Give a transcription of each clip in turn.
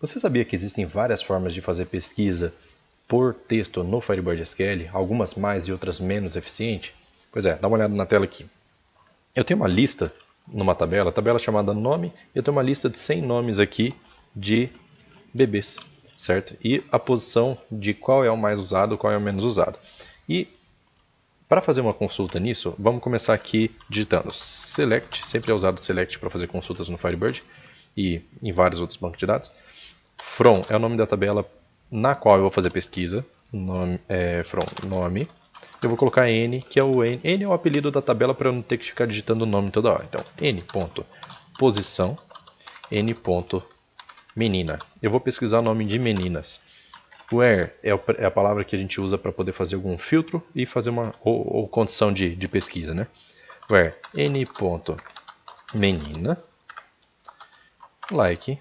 Você sabia que existem várias formas de fazer pesquisa por texto no Firebird SQL, algumas mais e outras menos eficientes? Pois é, dá uma olhada na tela aqui. Eu tenho uma lista numa tabela chamada nome, e eu tenho uma lista de 100 nomes aqui de bebês, certo? E a posição de qual é o mais usado, qual é o menos usado. E para fazer uma consulta nisso, vamos começar aqui digitando select, sempre é usado select para fazer consultas no Firebird e em vários outros bancos de dados. From é o nome da tabela na qual eu vou fazer pesquisa, from nome. Eu vou colocar n, que é o n. N é o apelido da tabela para eu não ter que ficar digitando o nome toda hora. Então, n.posição, n.menina. Eu vou pesquisar o nome de meninas. Where é a palavra que a gente usa para poder fazer algum filtro e fazer uma ou condição de pesquisa, né? Where n.menina, like,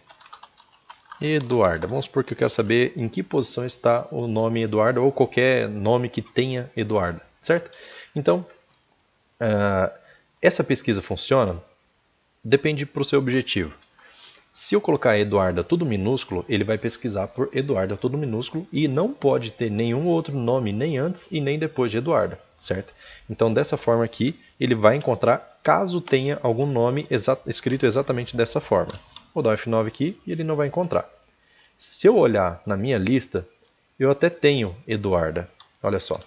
Eduarda. Vamos supor que eu quero saber em que posição está o nome Eduarda ou qualquer nome que tenha Eduarda, certo? Então, essa pesquisa funciona? Depende para o seu objetivo. Se eu colocar Eduarda tudo minúsculo, ele vai pesquisar por Eduarda tudo minúsculo e não pode ter nenhum outro nome nem antes e nem depois de Eduarda, certo? Então, dessa forma aqui, ele vai encontrar caso tenha algum nome escrito exatamente dessa forma. Vou dar um F9 aqui e ele não vai encontrar. Se eu olhar na minha lista, eu até tenho Eduarda. Olha só.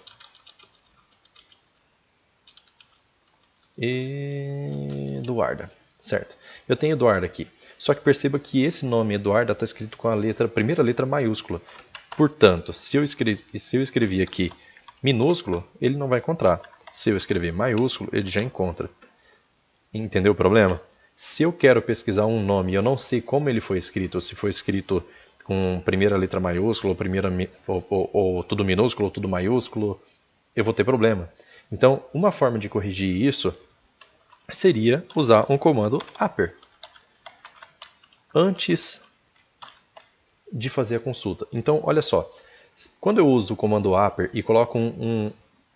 Eduarda, certo? Eu tenho Eduarda aqui. Só que perceba que esse nome Eduarda está escrito com a primeira letra maiúscula. Portanto, se eu escrever aqui minúsculo, ele não vai encontrar. Se eu escrever maiúsculo, ele já encontra. Entendeu o problema? Se eu quero pesquisar um nome e eu não sei como ele foi escrito, ou se foi escrito com primeira letra maiúscula, ou tudo minúsculo, ou tudo maiúsculo, eu vou ter problema. Então, uma forma de corrigir isso seria usar um comando upper antes de fazer a consulta. Então, olha só, quando eu uso o comando upper e coloco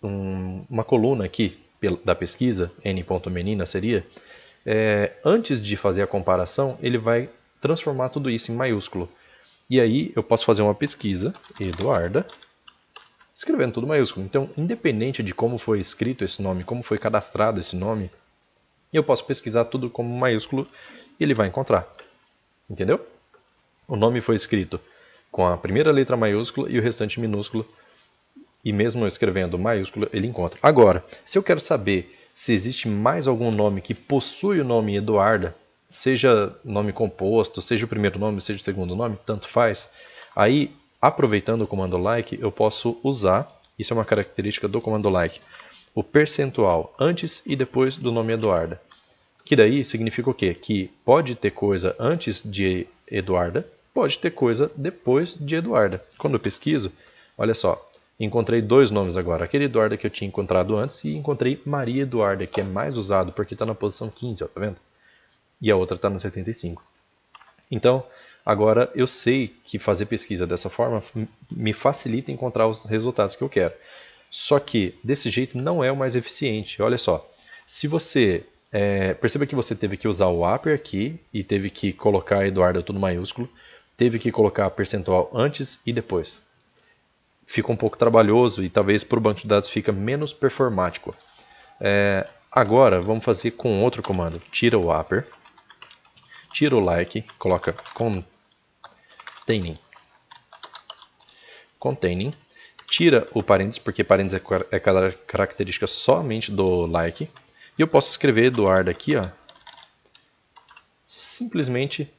uma coluna aqui da pesquisa, n.menina seria, antes de fazer a comparação, ele vai transformar tudo isso em maiúsculo. E aí eu posso fazer uma pesquisa, Eduarda, escrevendo tudo maiúsculo. Então, independente de como foi escrito esse nome, como foi cadastrado esse nome, eu posso pesquisar tudo como maiúsculo e ele vai encontrar. Entendeu? O nome foi escrito com a primeira letra maiúscula e o restante minúsculo. E mesmo eu escrevendo maiúsculo, ele encontra. Agora, se eu quero saber se existe mais algum nome que possui o nome Eduarda, seja nome composto, seja o primeiro nome, seja o segundo nome, tanto faz. Aí, aproveitando o comando like, eu posso usar, isso é uma característica do comando like, o percentual antes e depois do nome Eduarda. Que daí significa o quê? Que pode ter coisa antes de Eduarda, pode ter coisa depois de Eduarda. Quando eu pesquiso, olha só, encontrei dois nomes agora. Aquele Eduarda que eu tinha encontrado antes e encontrei Maria Eduarda, que é mais usado porque está na posição 15, ó, tá vendo? E a outra está na 75. Então, agora eu sei que fazer pesquisa dessa forma me facilita encontrar os resultados que eu quero. Só que desse jeito não é o mais eficiente. Olha só, se você perceba que você teve que usar o upper aqui e teve que colocar Eduardo tudo maiúsculo, teve que colocar percentual antes e depois. Fica um pouco trabalhoso e talvez para o banco de dados fica menos performático. Agora vamos fazer com outro comando. Tira o upper, tira o like, coloca containing, tira o parênteses, porque parênteses é característica somente do like. E eu posso escrever Eduardo aqui, ó, simplesmente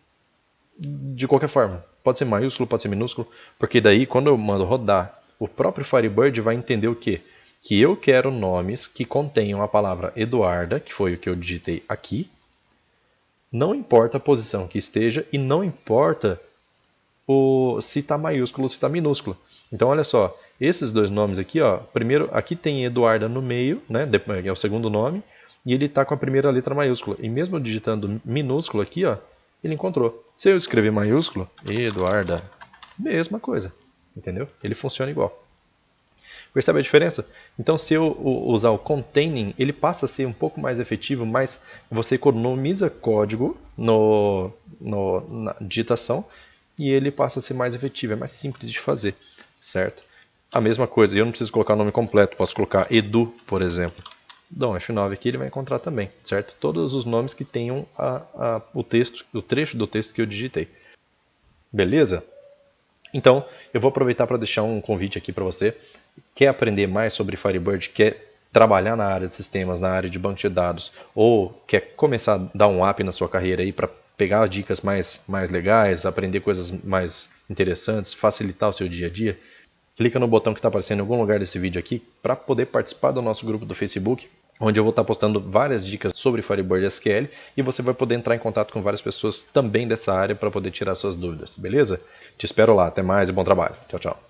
de qualquer forma. Pode ser maiúsculo, pode ser minúsculo, porque daí quando eu mando rodar, o próprio Firebird vai entender o quê? Que eu quero nomes que contenham a palavra Eduarda, que foi o que eu digitei aqui. Não importa a posição que esteja e não importa se está maiúsculo ou se está minúsculo. Então olha só, esses dois nomes aqui, ó, primeiro aqui tem Eduarda no meio, né, é o segundo nome, e ele está com a primeira letra maiúscula. E mesmo digitando minúsculo aqui, ó, ele encontrou. Se eu escrever maiúsculo, Eduarda, mesma coisa, entendeu? Ele funciona igual. Percebe a diferença? Então, se eu usar o containing, ele passa a ser um pouco mais efetivo, mas você economiza código na digitação e ele passa a ser mais efetivo, é mais simples de fazer, certo? A mesma coisa, eu não preciso colocar o nome completo, posso colocar Edu, por exemplo. Dá um F9 aqui, ele vai encontrar também, certo? Todos os nomes que tenham o texto, o trecho do texto que eu digitei. Beleza? Então, eu vou aproveitar para deixar um convite aqui para você. Quer aprender mais sobre Firebird? Quer trabalhar na área de sistemas, na área de banco de dados? Ou quer começar a dar um up na sua carreira aí para pegar dicas mais legais, aprender coisas mais interessantes, facilitar o seu dia a dia? Clica no botão que está aparecendo em algum lugar desse vídeo aqui para poder participar do nosso grupo do Facebook, onde eu vou estar postando várias dicas sobre Firebird SQL e você vai poder entrar em contato com várias pessoas também dessa área para poder tirar suas dúvidas, beleza? Te espero lá, até mais e bom trabalho. Tchau, tchau.